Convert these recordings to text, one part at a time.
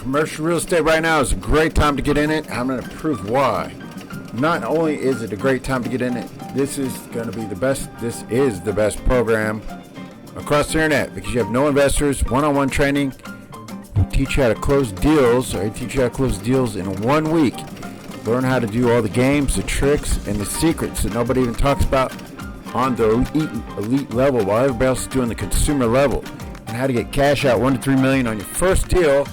Commercial real estate right now is a great time to get in it. I'm going to prove why. Not only is it a great time to get in it, this is going to be the best. This is the best program across the internet because you have no investors, one-on-one training. We teach you how to close deals, or I teach you how to close deals in 1 week. Learn how to do all the games, the tricks, and the secrets that nobody even talks about on the elite level while everybody else is doing the consumer level. And how to get cash out $1 to $3 million on your first deal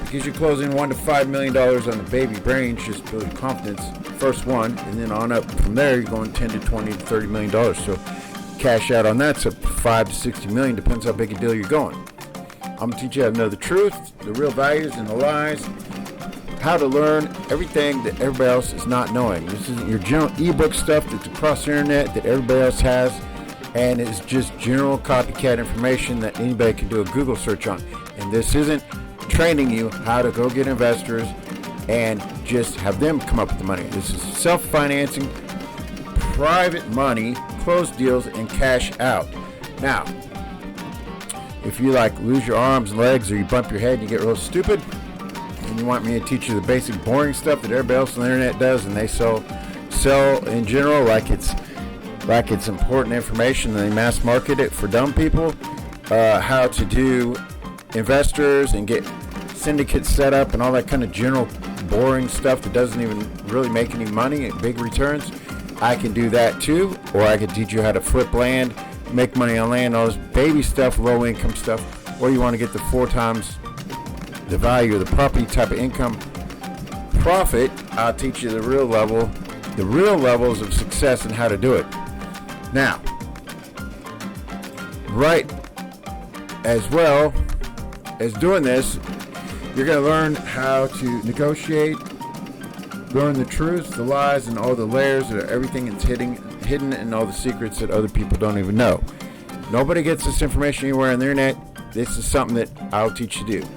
because you're closing $1 to $5 million on the baby brains, just build your confidence, first one, and then on up from there, you're going 10 to 20 to $30 million. So cash out on that's up to 5 to 60 million, depends how big a deal you're going. I'm going to teach you how to know the truth, the real values and the lies, how to learn everything that everybody else is not knowing. This isn't your general ebook stuff that's across the internet that everybody else has, and it's just general copycat information that anybody can do a Google search on. And this isn't training you how to go get investors and just have them come up with the money. This is self-financing, private money, close deals, and cash out. Now, if you lose your arms and legs, or you bump your head and you get real stupid, and you want me to teach you the basic boring stuff that everybody else on the internet does, and they sell in general like it's important information, and they mass market it for dumb people, how to do investors and get syndicates set up and all that kind of general boring stuff that doesn't even really make any money and big returns, I can do that too. Or I can teach you how to flip land, make money on land, all this baby stuff, low income stuff. Or you want to get the 4 times the value of the property type of income profit, I'll teach you the real levels of success and how to do it. Now, right as well as doing this, you're going to learn how to negotiate, learn the truths, the lies, and all the layers of everything that's hidden and all the secrets that other people don't even know. Nobody gets this information anywhere on the internet. This is something that I'll teach you to do.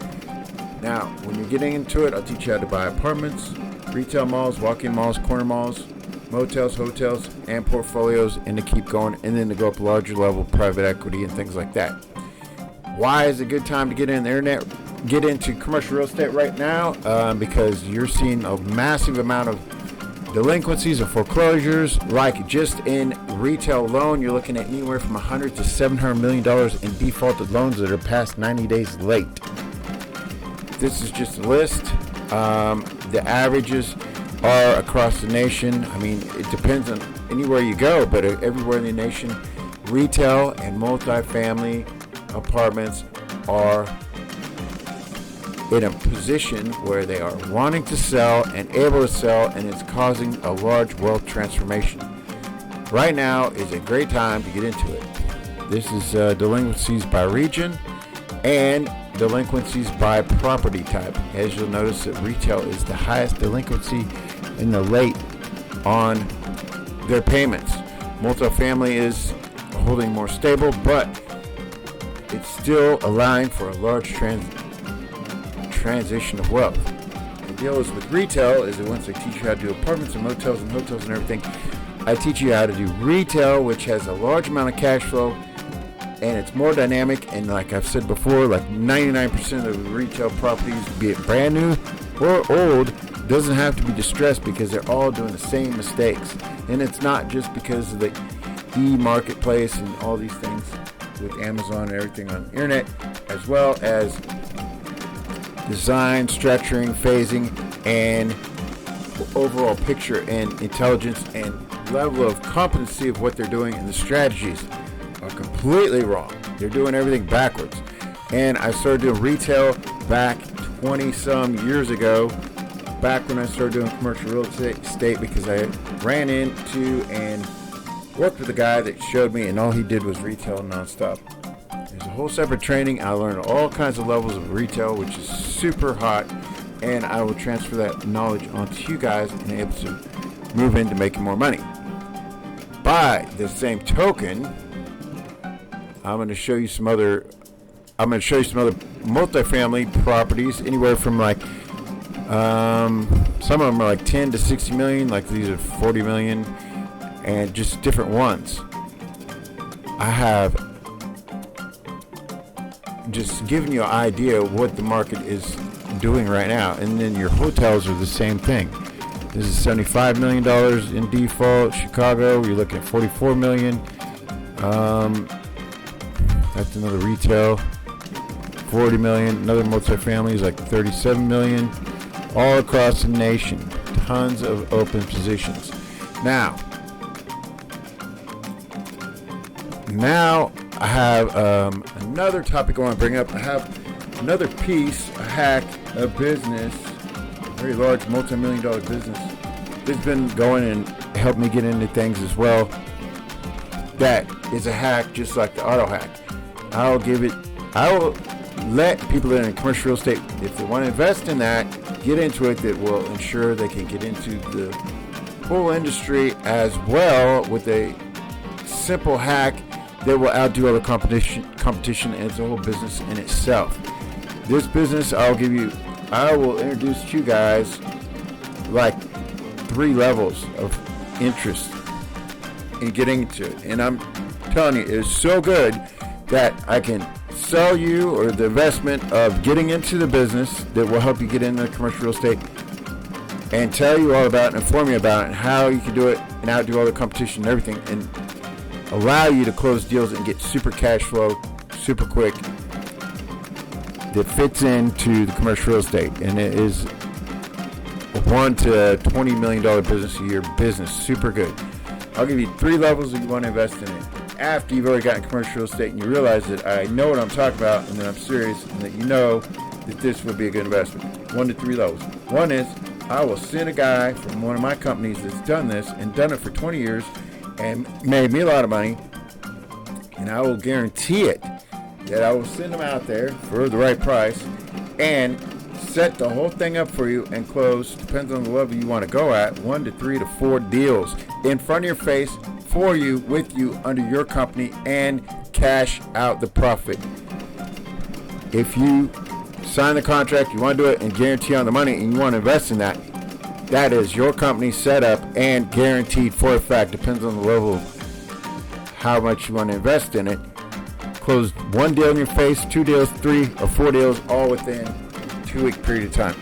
Now, when you're getting into it, I'll teach you how to buy apartments, retail malls, walk-in malls, corner malls, motels, hotels, and portfolios, and to keep going, and then to go up a larger level, private equity and things like that. Why is it a good time to get in the internet? Get into commercial real estate right now because you're seeing a massive amount of delinquencies and foreclosures. Like just in retail alone, you're looking at anywhere from $100 to $700 million in defaulted loans that are past 90 days late. This is just a list. The averages are across the nation. I mean, it depends on anywhere you go, but everywhere in the nation, retail and multifamily apartments are in a position where they are wanting to sell and able to sell, and it's causing a large wealth transformation. Right now is a great time to get into it. This is delinquencies by region and delinquencies by property type. As you'll notice that retail is the highest delinquency in the late on their payments. Multifamily is holding more stable, but it's still allowing for a large transition of wealth. The deal is with retail is that once I teach you how to do apartments and motels and hotels and everything, I teach you how to do retail, which has a large amount of cash flow, and it's more dynamic. And like I've said before, like 99% of the retail properties, be it brand new or old, doesn't have to be distressed because they're all doing the same mistakes. And it's not just because of the e-marketplace and all these things with Amazon and everything on the internet, as well as design, structuring, phasing, and overall picture and intelligence and level of competency of what they're doing, and the strategies are completely wrong. They're doing everything backwards. And I started doing retail back 20 some years ago, back when I started doing commercial real estate, because I ran into and worked with a guy that showed me, and all he did was retail nonstop. There's a whole separate training. I learned all kinds of levels of retail, which is super hot, and I will transfer that knowledge onto you guys and able to move into making more money. By the same token, I'm going to show you some other multifamily properties, anywhere from some of them are like 10 to 60 million, like these are 40 million, and just different ones. I have just given you an idea of what the market is doing right now. And then your hotels are the same thing. This is $75 million in default. Chicago, you're looking at $44 million. That's another retail. $40 million. Another multifamily is like $37 million. All across the nation. Tons of open positions. Now I have another topic I want to bring up. I have another piece, a hack, a business, a very large multi-million-dollar business that's been going and helped me get into things as well. That is a hack just like the auto hack. I will let people that are in commercial real estate, if they want to invest in that, get into it, that will ensure they can get into the whole industry as well with a simple hack that will outdo other competition, and it's a whole business in itself. This business, I will introduce to you guys like 3 levels of interest in getting into it. And I'm telling you, it is so good that I can sell you or the investment of getting into the business that will help you get into commercial real estate and tell you all about it, inform you about it, and how you can do it and outdo all the competition and everything, and allow you to close deals and get super cash flow super quick that fits into the commercial real estate. And it is a $1 to $20 million business a year business. Super good. I'll give you 3 levels if you want to invest in it. After you've already gotten commercial real estate and you realize that I know what I'm talking about and that I'm serious and that you know that this would be a good investment. 1 to 3 levels. One is, I will send a guy from one of my companies that's done this and done it for 20 years and made me a lot of money, and I will guarantee it that I will send them out there for the right price and set the whole thing up for you and close, depends on the level you want to go at, 1 to 3 to 4 deals in front of your face, for you, with you, under your company, and cash out the profit. If you sign the contract, you want to do it and guarantee on the money, and you want to invest in that, that is your company set up and guaranteed for a fact. Depends on the level of how much you want to invest in it. Close 1 deal in your face, 2 deals, 3 or 4 deals, all within a 2-week period of time.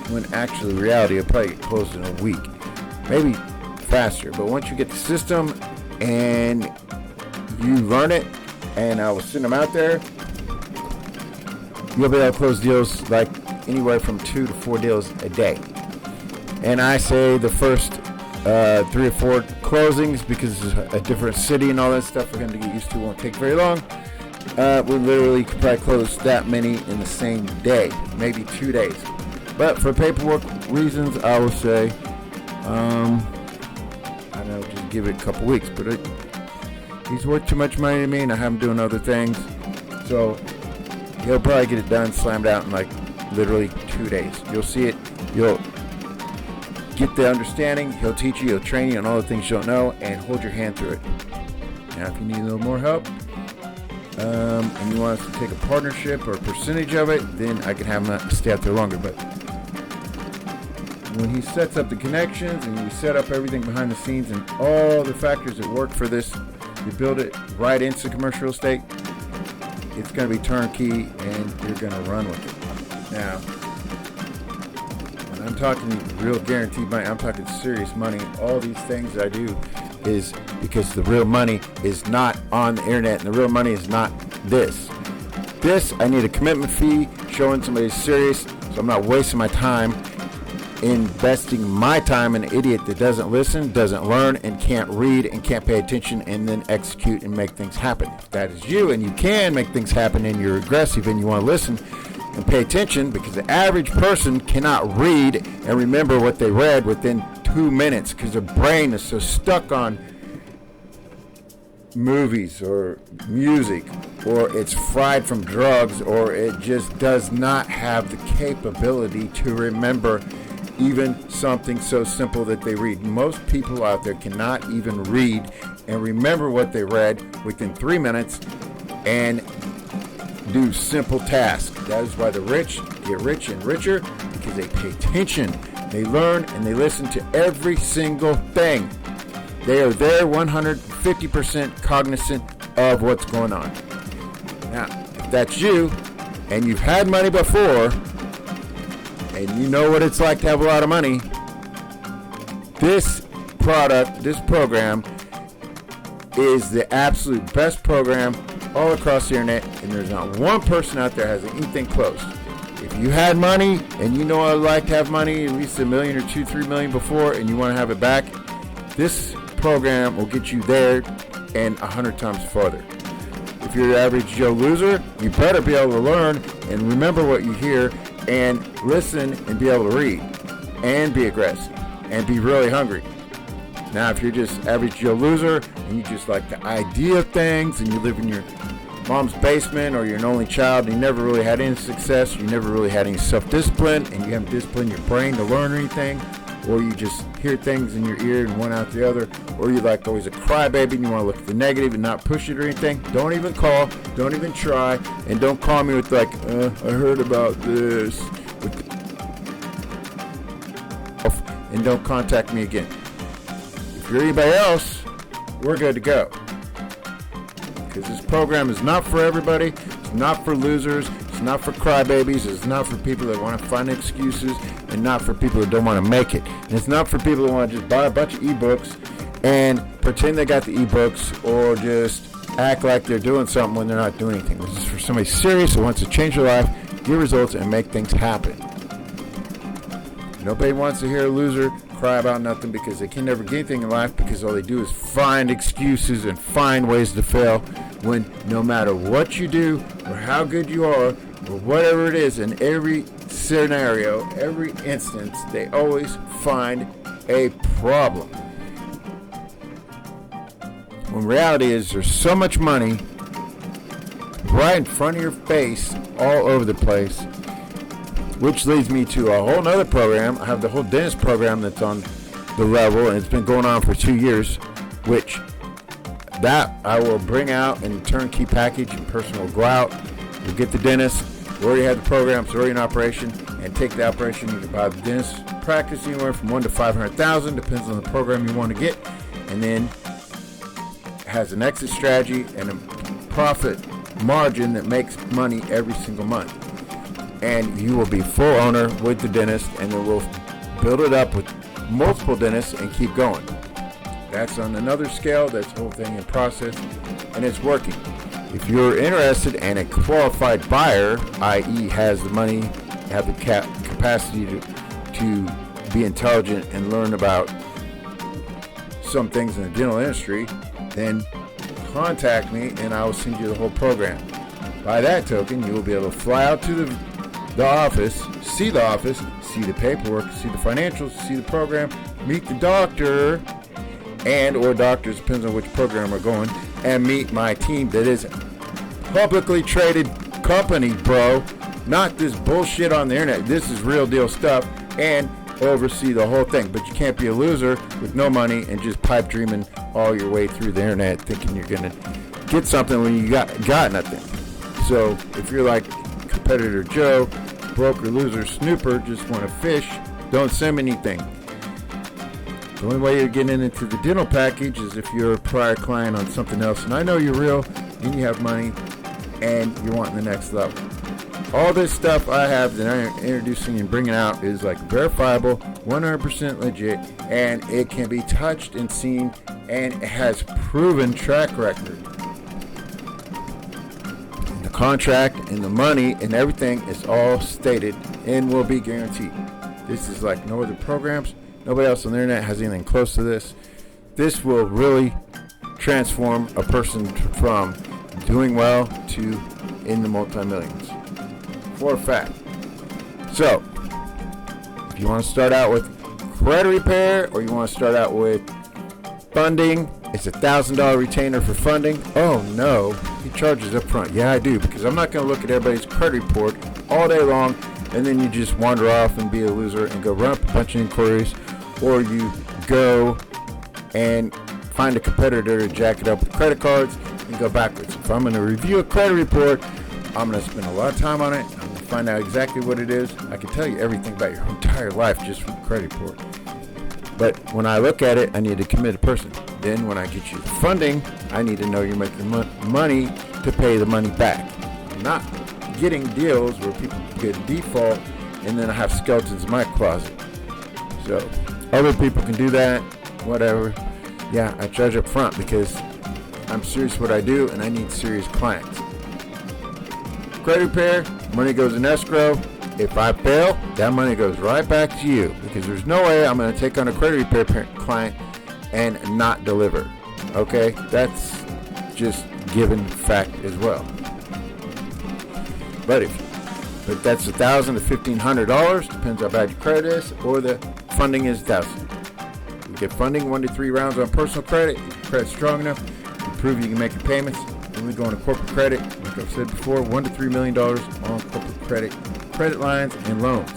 When actually, reality, it'll probably get closed in a week, maybe faster. But once you get the system and you learn it, and I will send them out there, you'll be able to close deals like anywhere from 2 to 4 deals a day. And I say the first 3 or 4 closings, because it's a different city and all that stuff for him to get used to, won't take very long. We literally could probably close that many in the same day, maybe 2 days. But for paperwork reasons, I will say, I don't know, just give it a couple weeks. But he's worth too much money to me, and I have him doing other things. So he'll probably get it done, slammed out in like literally 2 days. You'll see it. You'll get the understanding. He'll teach you. He'll train you on all the things you don't know, and hold your hand through it. Now, if you need a little more help, and you want us to take a partnership or a percentage of it, then I can have him stay out there longer. But when he sets up the connections and we set up everything behind the scenes and all the factors that work for this, you build it right into commercial real estate, it's going to be turnkey, and you're going to run with it. Now, when I'm talking real guaranteed money, I'm talking serious money. All these things that I do is because the real money is not on the internet, and the real money is not this. This, I need a commitment fee showing somebody's serious, so I'm not wasting my time investing my time in an idiot that doesn't listen, doesn't learn, and can't read and can't pay attention and then execute and make things happen. If that is you, and you can make things happen, and you're aggressive and you want to listen and pay attention, because the average person cannot read and remember what they read within 2 minutes because their brain is so stuck on movies or music, or it's fried from drugs, or it just does not have the capability to remember even something so simple that they read. Most people out there cannot even read and remember what they read within 3 minutes and do simple tasks. That is why the rich get rich and richer, because they pay attention, they learn, and they listen to every single thing. They are there 150% cognizant of what's going on. Now, if that's you, and you've had money before, and you know what it's like to have a lot of money, this program is the absolute best program all across the internet, and there's not one person out there has anything close. If you had money, and you know I like to have money, at least $1 million or $2, $3 million before, and you want to have it back, this program will get you there and 100 times farther. If you're the average Joe loser, you better be able to learn and remember what you hear and listen and be able to read and be aggressive and be really hungry. Now, if you're just average Joe loser and you just like the idea of things and you live in your mom's basement or you're an only child and you never really had any success, you never really had any self-discipline and you haven't disciplined your brain to learn anything, or you just hear things in your ear and one out the other, or you're like always a crybaby and you want to look at the negative and not push it or anything, don't even call, don't even try, and don't call me with like, I heard about this, and don't contact me again. If you're anybody else, we're good to go. Because this program is not for everybody, it's not for losers, it's not for crybabies, it's not for people that want to find excuses, and not for people that don't want to make it. And it's not for people that want to just buy a bunch of ebooks and pretend they got the ebooks or just act like they're doing something when they're not doing anything. This is for somebody serious who wants to change their life, get results, and make things happen. Nobody wants to hear a loser cry about nothing because they can never get anything in life because all they do is find excuses and find ways to fail, when no matter what you do or how good you are or whatever it is, in every scenario, every instance, they always find a problem. When reality is there's so much money right in front of your face all over the place, which leads me to a whole nother program. I have the whole dentist program that's on the level, and it's been going on for 2 years, which that I will bring out in a turnkey package, and person will go out, we'll get the dentist, we already have the program, it's already in operation, and take the operation. You can buy the dentist practice anywhere from $1 to $500,000, depends on the program you want to get, and then has an exit strategy and a profit margin that makes money every single month. And you will be full owner with the dentist, and then we'll build it up with multiple dentists and keep going. That's on another scale. That's the whole thing in process, and it's working. If you're interested and a qualified buyer, i.e. has the money, have the capacity to be intelligent and learn about some things in the dental industry, then contact me and I will send you the whole program. By that token, you will be able to fly out to the office, see the paperwork, see the financials, see the program, meet the doctor, and or doctors, depends on which program we're going, and meet my team that is publicly traded company, bro. Not this bullshit on the internet. This is real deal stuff, and oversee the whole thing. But you can't be a loser with no money and just pipe dreaming all your way through the internet thinking you're going to get something when you got nothing. So if you're like competitor Joe, broker, loser, snooper, just want to fish, don't send me anything. The only way you're getting into the dental package is if you're a prior client on something else, and I know you're real and you have money and you're wanting the next level. All this stuff I have that I'm introducing and bringing out is like verifiable, 100% legit, and it can be touched and seen, and it has proven track record. The contract and the money and everything is all stated and will be guaranteed. This is like no other programs. Nobody else on the internet has anything close to this. This will really transform a person from doing well to in the multi-millions. For a fact. So, if you want to start out with credit repair or you want to start out with funding, it's $1,000 retainer for funding. Oh no, he charges up front. Yeah, I do, because I'm not going to look at everybody's credit report all day long and then you just wander off and be a loser and go run up a bunch of inquiries, or you go and find a competitor to jack it up with credit cards and go backwards. If I'm going to review a credit report, I'm going to spend a lot of time on it. I'm going to find out exactly what it is. I can tell you everything about your entire life just from the credit report. But when I look at it, I need a committed person. Then when I get you the funding, I need to know you're making money to pay the money back. I'm not getting deals where people get default and then I have skeletons in my closet. So other people can do that, whatever. Yeah, I charge up front because I'm serious what I do and I need serious clients. Credit repair, money goes in escrow. If I fail, that money goes right back to you because there's no way I'm going to take on a credit repair client and not deliver. Okay, that's just given fact as well. But that's $1,000 to $1,500, depends how bad your credit is, or the funding is $1,000. You get funding 1 to 3 rounds on personal credit. If your credit's strong enough, you prove you can make your payments. Then we go into corporate credit. Like I've said before, $1 to $3 million on corporate credit lines and loans.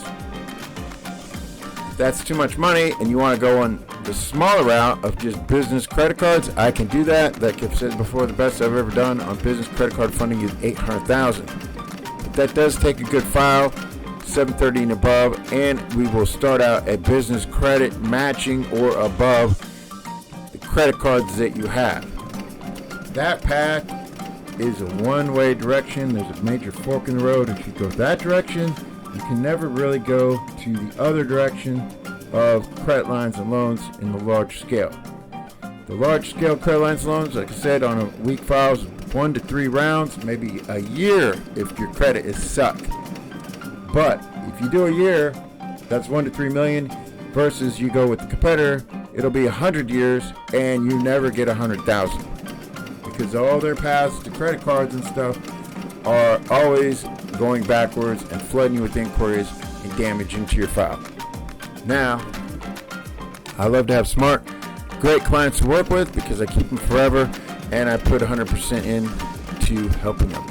If that's too much money and you want to go on the smaller route of just business credit cards, I can do that. Like I've said before, the best I've ever done on business credit card funding is $800,000. But that does take a good file, 730 and above, and we will start out at business credit matching or above the credit cards that you have. That path is a one-way direction. There's a major fork in the road. If you go that direction, you can never really go to the other direction of credit lines and loans in the large scale. The large scale credit lines and loans, like I said, on a week files, 1 to 3 rounds, maybe a year if your credit is suck. But if you do a year, that's 1 to 3 million versus you go with the competitor, it'll be 100 years and you never get 100,000. Because all their paths to credit cards and stuff are always going backwards and flooding you with inquiries and damaging to your file. Now, I love to have smart, great clients to work with because I keep them forever and I put 100% into helping them.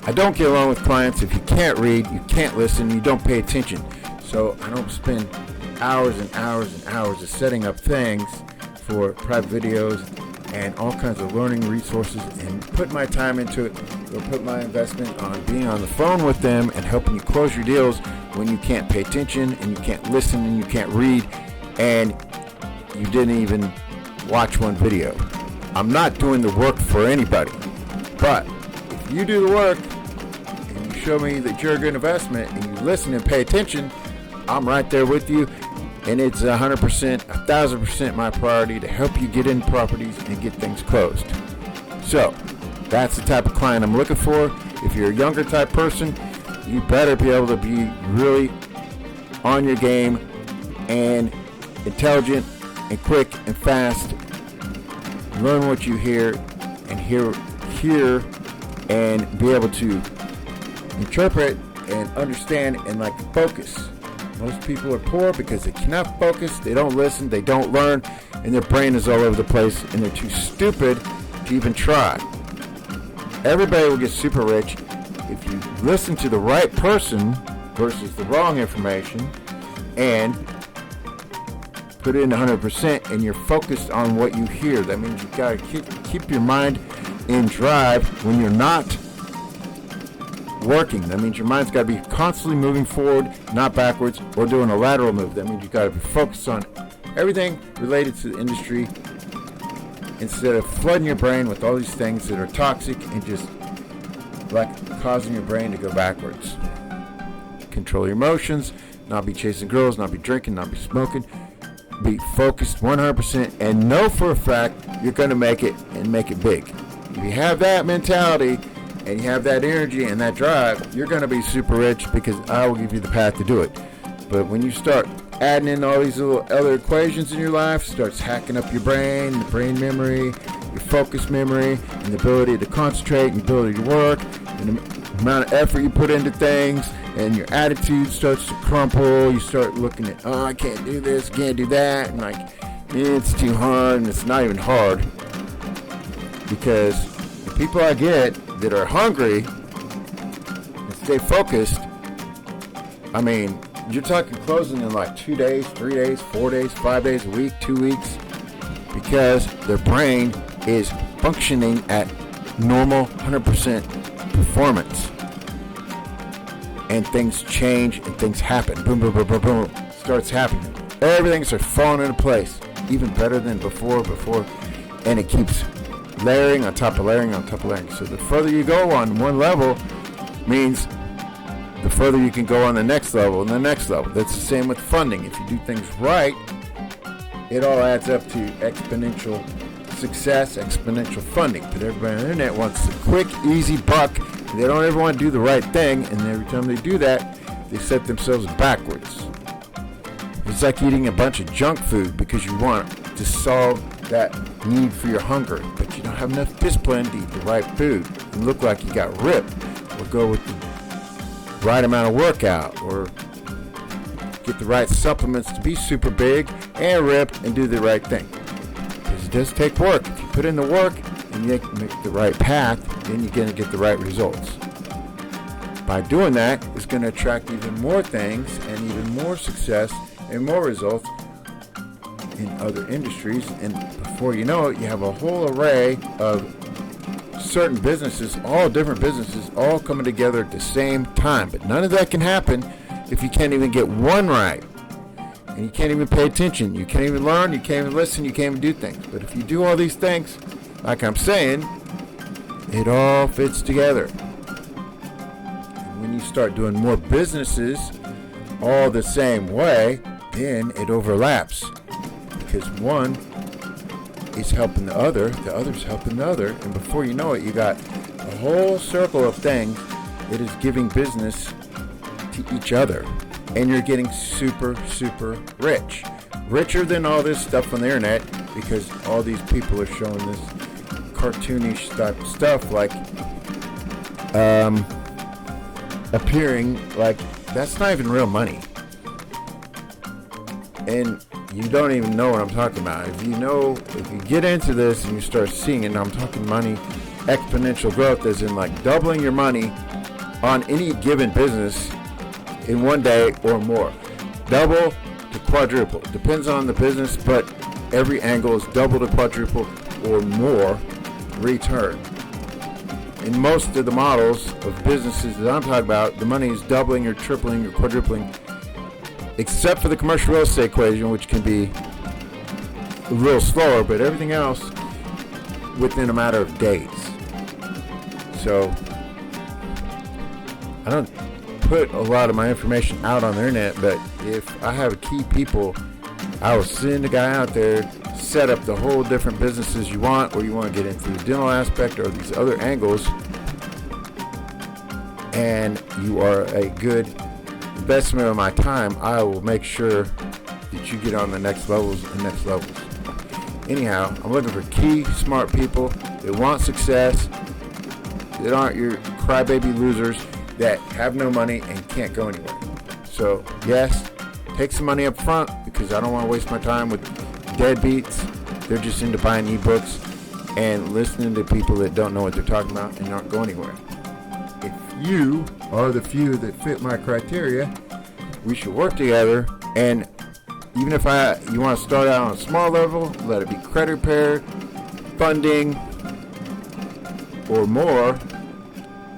I don't get along with clients if you can't read, you can't listen, you don't pay attention. So I don't spend hours and hours and hours of setting up things for private videos and all kinds of learning resources and put my time into it, or put my investment on being on the phone with them and helping you close your deals when you can't pay attention and you can't listen and you can't read and you didn't even watch one video. I'm not doing the work for anybody, but if you do the work and you show me that you're a good investment and you listen and pay attention, I'm right there with you. And it's 100%, 1,000% my priority to help you get in properties and get things closed. So, that's the type of client I'm looking for. If you're a younger type person, you better be able to be really on your game and intelligent and quick and fast. Learn what you hear and hear and be able to interpret and understand and focus. Most people are poor because they cannot focus, they don't listen, they don't learn, and their brain is all over the place, and they're too stupid to even try. Everybody will get super rich if you listen to the right person versus the wrong information and put in 100% and you're focused on what you hear. That means you've got to keep your mind in drive when you're not working. That means your mind's got to be constantly moving forward, not backwards, or doing a lateral move. That means you've got to be focused on everything related to the industry instead of flooding your brain with all these things that are toxic and just causing your brain to go backwards. Control your emotions, not be chasing girls, not be drinking, not be smoking. Be focused 100% and know for a fact you're going to make it and make it big. If you have that mentality and you have that energy and that drive, you're going to be super rich because I will give you the path to do it. But when you start adding in all these little other equations in your life, starts hacking up your brain, the brain memory, your focus memory, and the ability to concentrate, and the ability to work, and the amount of effort you put into things, and your attitude starts to crumple. You start looking at, I can't do this, can't do that, and it's too hard, and it's not even hard. Because the people I get that are hungry and stay focused, you're talking closing in 2 days, 3 days, 4 days, 5 days, a week, 2 weeks, because their brain is functioning at normal 100% performance. And things change and things happen. Boom, boom, boom, boom, boom. Starts happening. Everything starts falling into place, even better than before, and it keeps layering on top of layering on top of layering. So the further you go on one level means the further you can go on the next level and the next level. That's the same with funding. If you do things right, it all adds up to exponential success, exponential funding. But everybody on the internet wants a quick, easy buck. They don't ever want to do the right thing, and every time they do that, they set themselves backwards. It's like eating a bunch of junk food because you want to solve that need for your hunger, but you don't have enough discipline to eat the right food and look like you got ripped, or go with the right amount of workout, or get the right supplements to be super big and ripped and do the right thing. Because it does take work. If you put in the work and you make the right path, then you're going to get the right results. By doing that, it's going to attract even more things and even more success and more results in other industries, and before you know it, you have a whole array of certain businesses, all different businesses, all coming together at the same time. But none of that can happen if you can't even get one right, and you can't even pay attention, you can't even learn, you can't even listen, you can't even do things. But if you do all these things, like I'm saying, it all fits together. And when you start doing more businesses all the same way, then it overlaps, because one is helping the other's helping the other, and before you know it, you got a whole circle of things that is giving business to each other, and you're getting super, super rich. Richer than all this stuff on the internet, because all these people are showing this cartoonish stuff like appearing like that's not even real money. And you don't even know what I'm talking about. If you get into this and you start seeing it, and I'm talking money, exponential growth, as in like doubling your money on any given business in one day or more. Double to quadruple. Depends on the business, but every angle is double to quadruple or more return. In most of the models of businesses that I'm talking about, the money is doubling or tripling or quadrupling, except for the commercial real estate equation, which can be a little slower, but everything else within a matter of days. So I don't put a lot of my information out on the internet, but if I have key people, I will send a guy out there, set up the whole different businesses you want, or you want to get into the dental aspect or these other angles, and you are a good investment of my time. I will make sure that you get on the next levels and next levels. Anyhow, I'm looking for key, smart people that want success, that aren't your crybaby losers that have no money and can't go anywhere. So, yes, take some money up front, because I don't want to waste my time with deadbeats. They're just into buying ebooks and listening to people that don't know what they're talking about and aren't going anywhere. If you are the few that fit my criteria, we should work together. And even if you want to start out on a small level, let it be credit repair, funding, or more.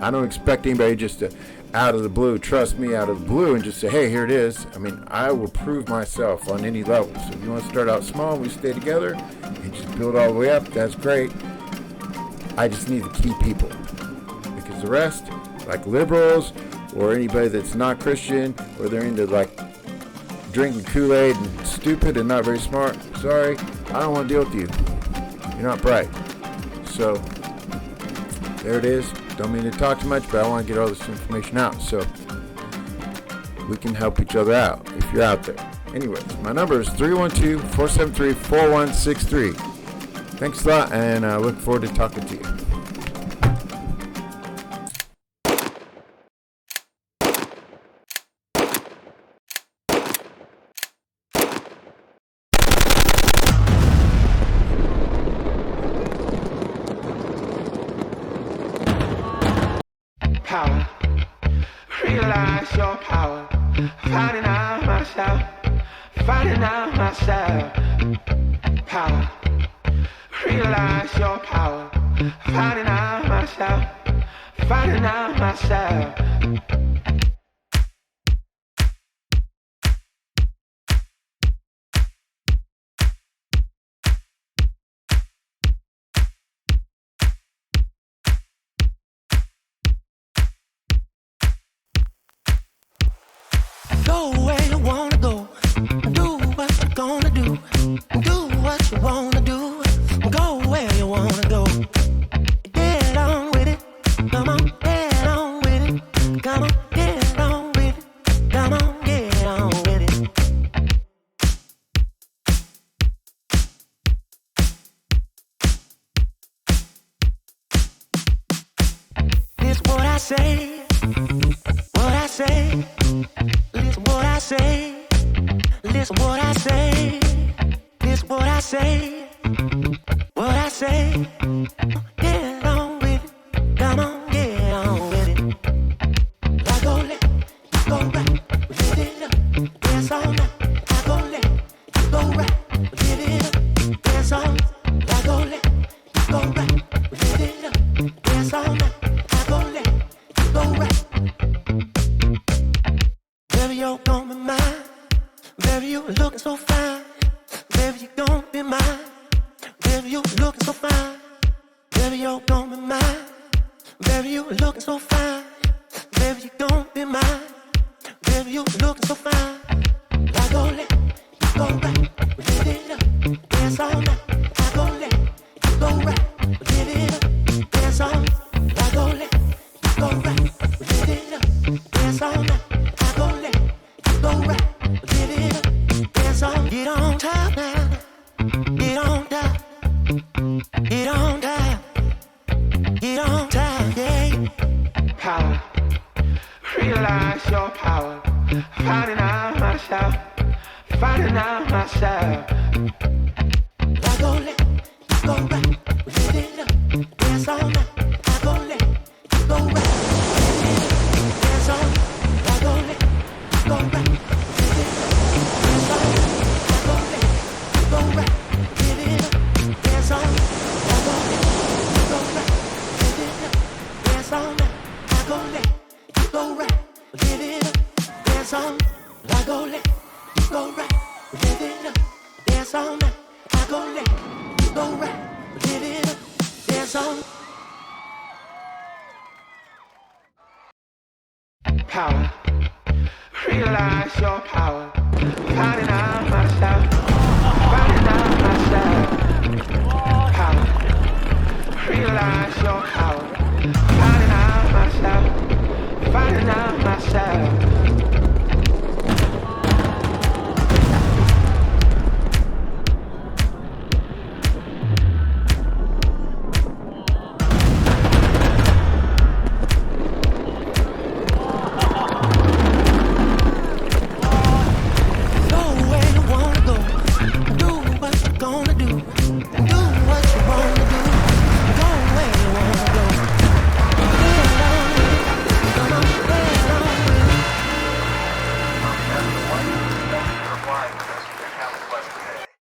I don't expect anybody just to, out of the blue, trust me out of the blue and just say, hey, here it is. I mean, I will prove myself on any level. So if you want to start out small, we stay together and just build all the way up, that's great. I just need the key people, because the rest, like liberals or anybody that's not Christian, or they're into like drinking Kool-Aid and stupid and not very smart, sorry, I don't want to deal with you. You're not bright. So there it is. Don't mean to talk too much, but I want to get all this information out so we can help each other out if you're out there. Anyways, my number is 312-473-4163. Thanks a lot, and I look forward to talking to you. Power, realize your power. Finding out myself, finding out myself. Power, realize your power. Finding out myself, finding out myself. what you wanna do. Go where you wanna go. Get on with it. Come on, get on with it. Come on, get on with it. Come on, get on with it. It's what I say. What I say. Listen what I say. Listen what I say. Listen what I say. What I say. Get on with it. Come on, get on with it. I go left, you go right. Lift it up. Dance all night. I go left, you go right. Lift it up. Dance all night. I go left, you go right. Lift it up. Dance all night. I go left, you go right. Baby, you're gonna be mine. Baby, you looking so fine. Baby, you gon' be mine. Baby, you looking so fine. Baby, you're gon' be mine. Baby, you looking so fine. Baby, you gon' be mine. Baby, you looking so fine. I go left, you go right. Lift it up. Dance all night. I go left, you go right. Lift it up. Dance all night. I go left, you go right. Lift it up. Dance all night. I go left, you go right. Lift it up. Dance all. Get on top now. Get on top. Get on top. Get on top, yeah. Power. Realize your power. Finding out myself. Finding out myself. I go left, you go right. Lift it up. Dance all night. I go left, you go right. Dance all night. I go left, you go right. Lift it up. Dance all night. I go left, you go right. Lift it up. Dance all night. I go left, you go right. Lift it up. Dance all night. I go left, you go right. Lift it up. Dance all night. I go left, you go right. Lift it up. Dance all night. I go left, you go right. Lift it up. Dance all night. Power. Realize your power.